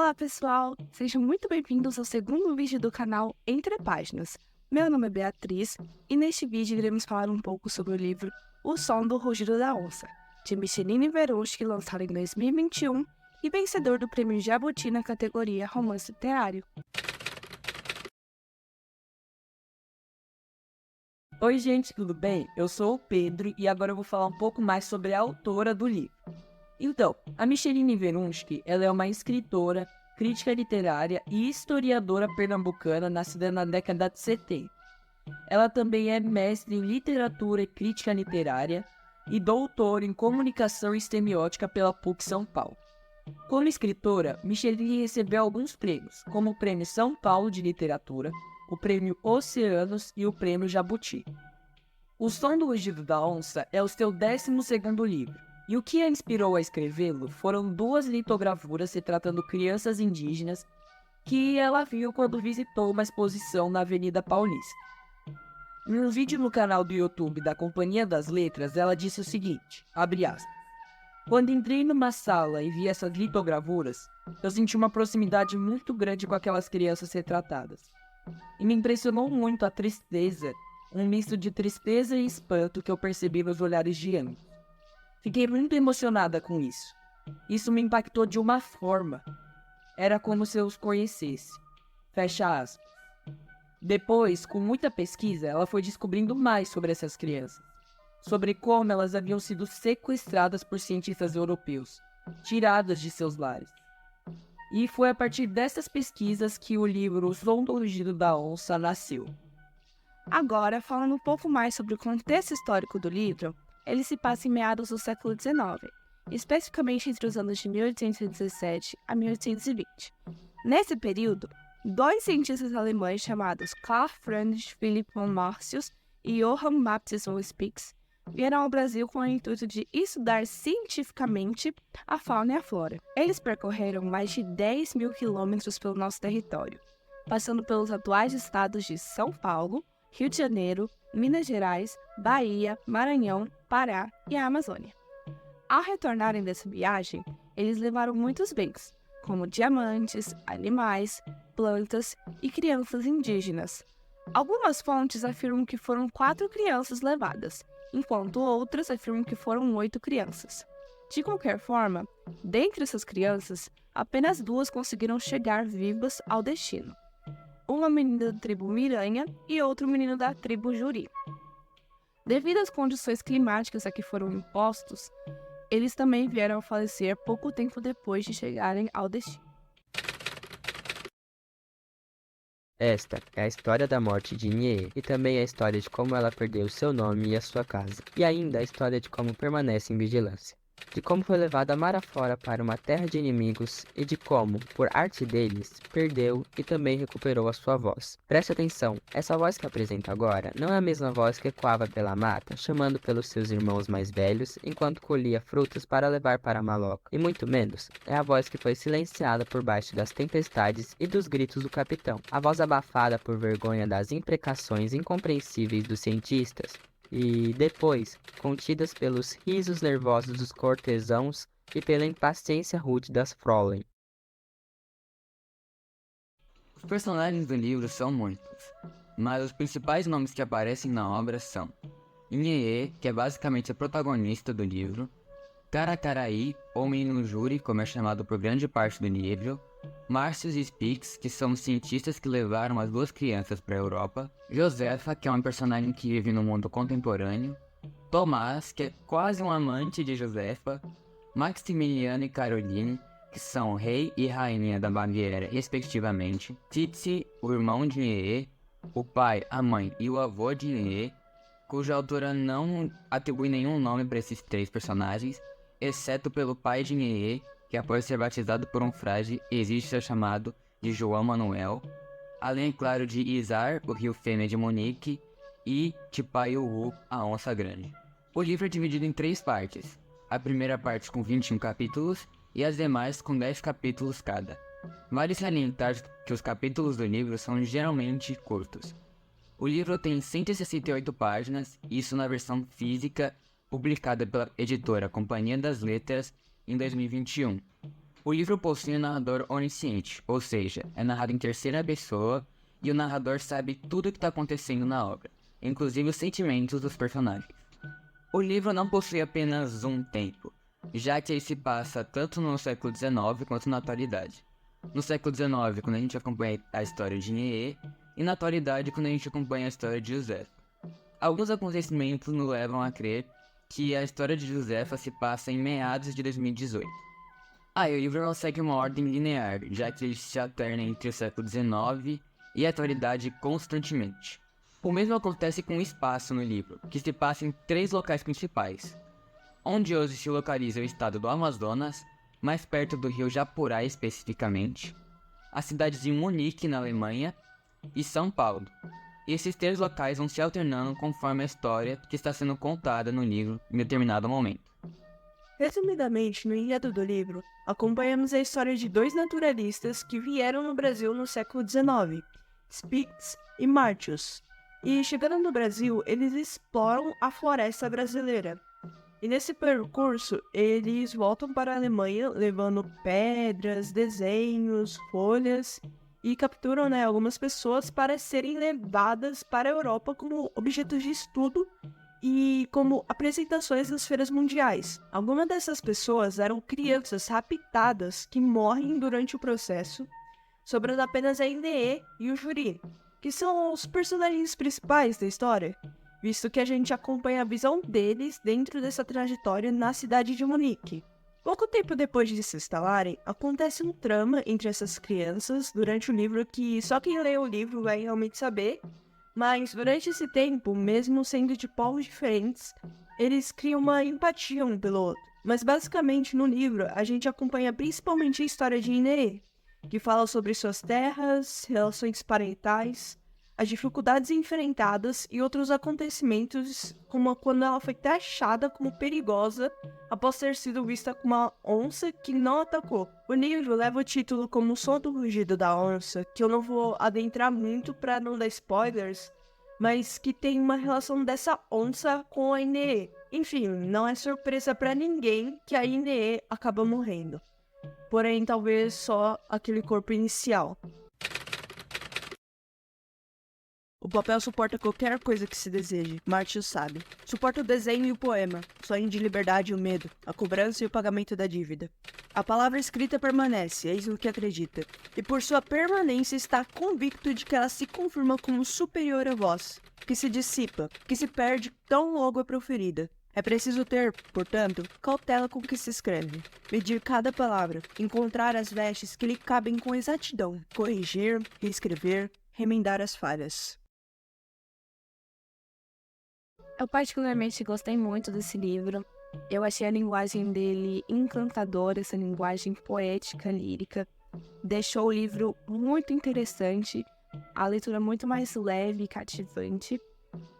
Olá pessoal, sejam muito bem-vindos ao segundo vídeo do canal Entre Páginas. Meu nome é Beatriz e neste vídeo iremos falar um pouco sobre o livro O Som do Rugido da Onça, de Micheline Veronsky, lançado em 2021 e vencedor do Prêmio Jabuti na categoria Romance Literário. Oi gente, tudo bem? Eu sou o Pedro e agora eu vou falar um pouco mais sobre a autora do livro. Então, a Micheline Veronsky, ela é uma escritora, crítica literária e historiadora pernambucana nascida na década de 70. Ela também é mestre em literatura e crítica literária e doutora em comunicação e semiótica pela PUC São Paulo. Como escritora, Micheline recebeu alguns prêmios, como o Prêmio São Paulo de Literatura, o Prêmio Oceanos e o Prêmio Jabuti. O Som do Rugido da Onça é o seu 12º livro, e o que a inspirou a escrevê-lo foram duas litografuras retratando crianças indígenas que ela viu quando visitou uma exposição na Avenida Paulista. Em um vídeo no canal do YouTube da Companhia das Letras, ela disse o seguinte, abre aspas, quando entrei numa sala e vi essas litografuras, eu senti uma proximidade muito grande com aquelas crianças retratadas. E me impressionou muito a tristeza, um misto de tristeza e espanto que eu percebi nos olhares de ambos. Fiquei muito emocionada com isso. Isso me impactou de uma forma. Era como se eu os conhecesse. Fecha aspas. Depois, com muita pesquisa, ela foi descobrindo mais sobre essas crianças. Sobre como elas haviam sido sequestradas por cientistas europeus, tiradas de seus lares. E foi a partir dessas pesquisas que o livro O Som do Rugido da Onça nasceu. Agora, falando um pouco mais sobre o contexto histórico do livro, ele se passa em meados do século XIX, especificamente entre os anos de 1817 a 1820. Nesse período, dois cientistas alemães chamados Karl Friedrich Philipp von Martius e Johann Baptist von Spix vieram ao Brasil com o intuito de estudar cientificamente a fauna e a flora. Eles percorreram mais de 10 mil quilômetros pelo nosso território, passando pelos atuais estados de São Paulo, Rio de Janeiro, Minas Gerais, Bahia, Maranhão, Pará e a Amazônia. Ao retornarem dessa viagem, eles levaram muitos bens, como diamantes, animais, plantas e crianças indígenas. Algumas fontes afirmam que foram 4 crianças levadas, enquanto outras afirmam que foram 8 crianças. De qualquer forma, dentre essas crianças, apenas 2 conseguiram chegar vivas ao destino. Uma menina da tribo Miranha e outro menino da tribo Juri. Devido às condições climáticas a que foram impostos, eles também vieram a falecer pouco tempo depois de chegarem ao destino. Esta é a história da morte de Inhê e também a história de como ela perdeu seu nome e a sua casa, e ainda a história de como permanece em vigilância. De como foi levada mar afora para uma terra de inimigos e de como, por arte deles, perdeu e também recuperou a sua voz. Preste atenção, essa voz que apresento agora não é a mesma voz que ecoava pela mata, chamando pelos seus irmãos mais velhos enquanto colhia frutos para levar para a maloca, e muito menos é a voz que foi silenciada por baixo das tempestades e dos gritos do capitão, a voz abafada por vergonha das imprecações incompreensíveis dos cientistas, e depois, contidas pelos risos nervosos dos cortesãos e pela impaciência rude das Fräulein. Os personagens do livro são muitos, mas os principais nomes que aparecem na obra são Inheê, que é basicamente a protagonista do livro, Caracaraí, ou Menino Júri, como é chamado por grande parte do livro, Márcios e Spix, que são os cientistas que levaram as 2 crianças para a Europa, Josefa, que é uma personagem que vive no mundo contemporâneo, Tomás, que é quase um amante de Josefa, Maximiliano e Caroline, que são rei e rainha da Baviera, respectivamente, Titsi, o irmão de Inheê, o pai, a mãe e o avô de Inheê, cuja autora não atribui nenhum nome para esses 3 personagens, exceto pelo pai de Inheê, que após ser batizado por um frade, existe ser chamado de João Manuel, além, claro, de Izar, o rio fêmea de Monique, e Tipaiuhu, a onça grande. O livro é dividido em 3 partes, a primeira parte com 21 capítulos e as demais com 10 capítulos cada. Vale salientar que os capítulos do livro são geralmente curtos. O livro tem 168 páginas, isso na versão física, publicada pela editora Companhia das Letras em 2021. O livro possui um narrador onisciente, ou seja, é narrado em terceira pessoa e o narrador sabe tudo o que está acontecendo na obra, inclusive os sentimentos dos personagens. O livro não possui apenas um tempo, já que ele se passa tanto no século XIX quanto na atualidade. No século XIX, quando a gente acompanha a história de Inhê, e na atualidade, quando a gente acompanha a história de Josefa. Alguns acontecimentos nos levam a crer que a história de Josefa se passa em meados de 2018. E o livro não segue uma ordem linear, já que ele se alterna entre o século XIX e a atualidade constantemente. O mesmo acontece com o espaço no livro, que se passa em 3 locais principais, onde hoje se localiza o estado do Amazonas, mais perto do rio Japurá especificamente, a cidade de Munique, na Alemanha, e São Paulo. E esses 3 locais vão se alternando conforme a história que está sendo contada no livro em determinado momento. Resumidamente, no enredo do livro, acompanhamos a história de 2 naturalistas que vieram no Brasil no século XIX, Spitz e Martius. E chegando no Brasil, eles exploram a floresta brasileira. E nesse percurso, eles voltam para a Alemanha levando pedras, desenhos, folhas e capturam, algumas pessoas para serem levadas para a Europa como objetos de estudo e como apresentações nas feiras mundiais. Algumas dessas pessoas eram crianças raptadas que morrem durante o processo, sobrando apenas a Inê e o Juri, que são os personagens principais da história, visto que a gente acompanha a visão deles dentro dessa trajetória na cidade de Munique. Pouco tempo depois de se instalarem, acontece um trama entre essas crianças durante o livro que só quem lê o livro vai realmente saber, mas durante esse tempo, mesmo sendo de povos diferentes, eles criam uma empatia um pelo outro. Mas basicamente no livro a gente acompanha principalmente a história de Inê, que fala sobre suas terras, relações parentais, as dificuldades enfrentadas e outros acontecimentos, como quando ela foi taxada como perigosa após ter sido vista como uma onça que não atacou. O livro leva o título como O Som do Rugido da Onça, que eu não vou adentrar muito para não dar spoilers, mas que tem uma relação dessa onça com a Inê. Enfim, não é surpresa para ninguém que a Inê acaba morrendo. Porém, talvez só aquele corpo inicial. O papel suporta qualquer coisa que se deseje, Martius sabe. Suporta o desenho e o poema, sonho de liberdade e o medo, a cobrança e o pagamento da dívida. A palavra escrita permanece, eis o que acredita, e por sua permanência está convicto de que ela se confirma como superior à voz, que se dissipa, que se perde tão logo é proferida. É preciso ter, portanto, cautela com o que se escreve, medir cada palavra, encontrar as vestes que lhe cabem com exatidão, corrigir, reescrever, remendar as falhas. Eu particularmente gostei muito desse livro. Eu achei a linguagem dele encantadora, essa linguagem poética, lírica. Deixou o livro muito interessante, a leitura muito mais leve e cativante.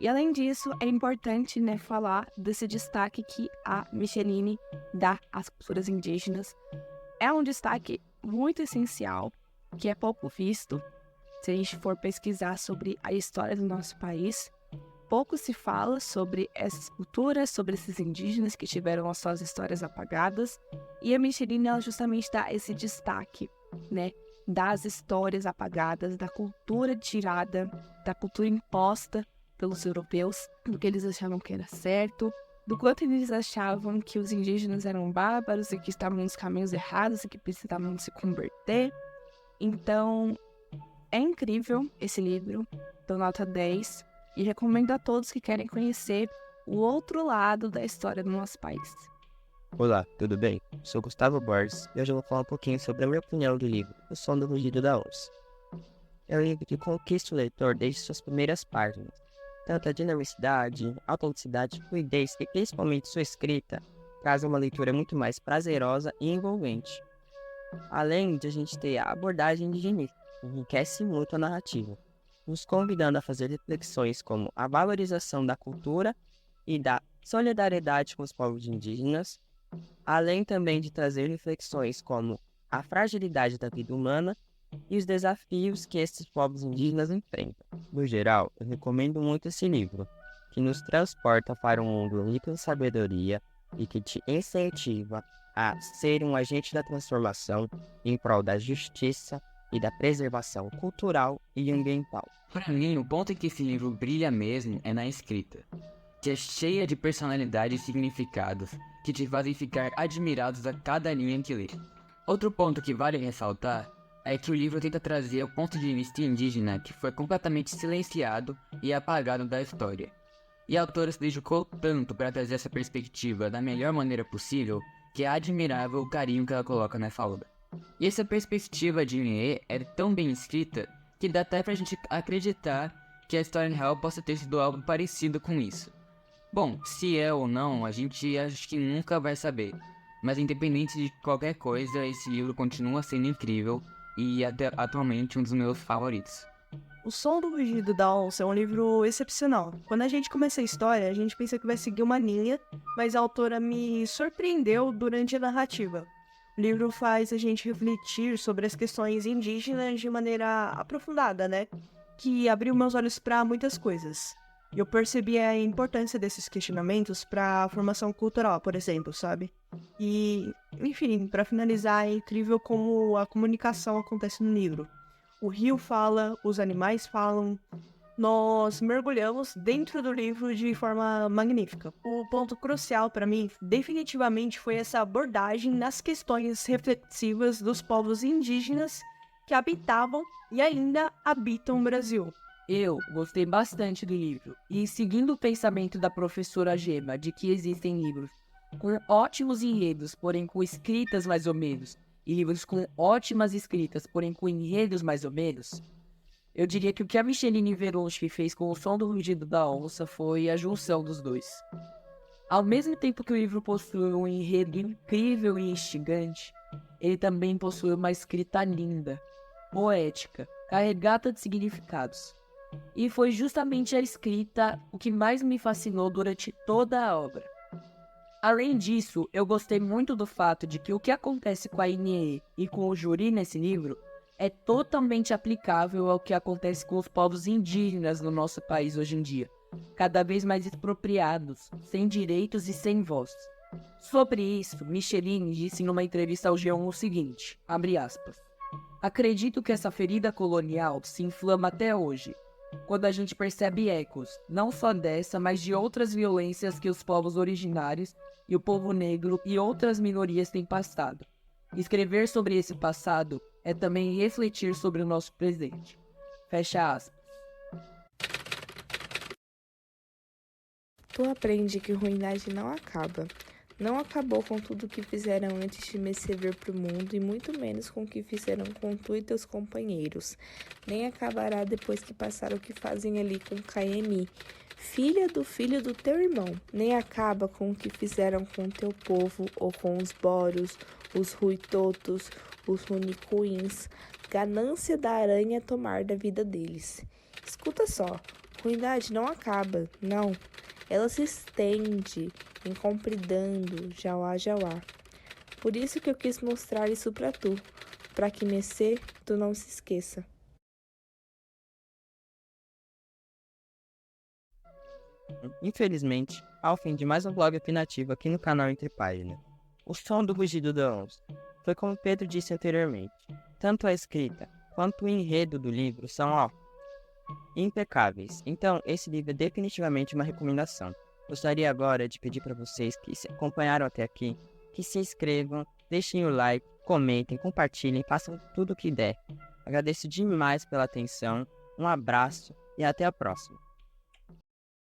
E além disso, é importante, falar desse destaque que a Micheline dá às culturas indígenas. É um destaque muito essencial, que é pouco visto. Se a gente for pesquisar sobre a história do nosso país, pouco se fala sobre essas culturas, sobre esses indígenas que tiveram as suas histórias apagadas. E a Micheline, ela justamente dá esse destaque, das histórias apagadas, da cultura tirada, da cultura imposta pelos europeus, do que eles achavam que era certo, do quanto eles achavam que os indígenas eram bárbaros e que estavam nos caminhos errados e que precisavam se converter. Então, é incrível esse livro, dou nota 10, e recomendo a todos que querem conhecer o outro lado da história do nosso país. Olá, tudo bem? Sou Gustavo Borges e hoje eu vou falar um pouquinho sobre a minha opinião do livro O Som do Rugido da Onça. É um livro que conquista o leitor desde suas primeiras páginas. Tanto a dinamicidade, autenticidade, fluidez e principalmente sua escrita trazem uma leitura muito mais prazerosa e envolvente. Além de a gente ter a abordagem indigenista, que enriquece muito a narrativa, nos convidando a fazer reflexões como a valorização da cultura e da solidariedade com os povos indígenas, além também de trazer reflexões como a fragilidade da vida humana e os desafios que esses povos indígenas enfrentam. No geral, eu recomendo muito esse livro, que nos transporta para um mundo rico em sabedoria e que te incentiva a ser um agente da transformação em prol da justiça e da preservação cultural e ambiental. Para mim, o ponto em que esse livro brilha mesmo é na escrita, que é cheia de personalidades e significados que te fazem ficar admirados a cada linha que lê. Outro ponto que vale ressaltar é que o livro tenta trazer o ponto de vista indígena que foi completamente silenciado e apagado da história. E a autora se dedicou tanto para trazer essa perspectiva da melhor maneira possível que é admirável o carinho que ela coloca nessa obra. E essa perspectiva de Inê é tão bem escrita que dá até pra gente acreditar que a história real possa ter sido algo parecido com isso. Bom, se é ou não, a gente acho que nunca vai saber. Mas independente de qualquer coisa, esse livro continua sendo incrível e até atualmente um dos meus favoritos. O Som do Rugido da Onça é um livro excepcional. Quando a gente começa a história, a gente pensa que vai seguir uma linha, mas a autora me surpreendeu durante a narrativa. O livro faz a gente refletir sobre as questões indígenas de maneira aprofundada, né? Que abriu meus olhos para muitas coisas. Eu percebi a importância desses questionamentos para a formação cultural, por exemplo, sabe? E, enfim, para finalizar, é incrível como a comunicação acontece no livro. O rio fala, os animais falam. Nós mergulhamos dentro do livro de forma magnífica. O ponto crucial para mim, definitivamente, foi essa abordagem nas questões reflexivas dos povos indígenas que habitavam e ainda habitam o Brasil. Eu gostei bastante do livro, e seguindo o pensamento da professora Gema de que existem livros com ótimos enredos, porém com escritas mais ou menos, e livros com ótimas escritas, porém com enredos mais ou menos, eu diria que o que a Micheline Veronsky fez com O Som do Rugido da Onça foi a junção dos dois. Ao mesmo tempo que o livro possui um enredo incrível e instigante, ele também possui uma escrita linda, poética, carregada de significados. E foi justamente a escrita o que mais me fascinou durante toda a obra. Além disso, eu gostei muito do fato de que o que acontece com a Inê e com o Juri nesse livro é totalmente aplicável ao que acontece com os povos indígenas no nosso país hoje em dia, cada vez mais expropriados, sem direitos e sem voz. Sobre isso, Micheline disse numa entrevista ao G1 o seguinte, abre aspas, acredito que essa ferida colonial se inflama até hoje, quando a gente percebe ecos, não só dessa, mas de outras violências que os povos originários e o povo negro e outras minorias têm passado. Escrever sobre esse passado é também refletir sobre o nosso presente. Fecha aspas. Tu aprende que ruindade não acaba. Não acabou com tudo que fizeram antes de me servir pro mundo e muito menos com o que fizeram com tu e teus companheiros. Nem acabará depois que passar o que fazem ali com Caemi, filha do filho do teu irmão. Nem acaba com o que fizeram com teu povo ou com os boros, os ruitotos, os runicuins. Ganância da aranha tomar da vida deles. Escuta só, ruindade não acaba, não. Ela se estende, encompridando, jauá, jauá. Por isso que eu quis mostrar isso pra tu, pra que Messê, tu não se esqueça. Infelizmente, ao fim de mais um vlog opinativo aqui no canal Entre Páginas. O Som do Rugido da Onça foi como Pedro disse anteriormente, tanto a escrita quanto o enredo do livro são impecáveis, então esse livro é definitivamente uma recomendação. Gostaria agora de pedir para vocês que se acompanharam até aqui, que se inscrevam, deixem o like, comentem, compartilhem, façam tudo o que der. Agradeço demais pela atenção, um abraço e até a próxima.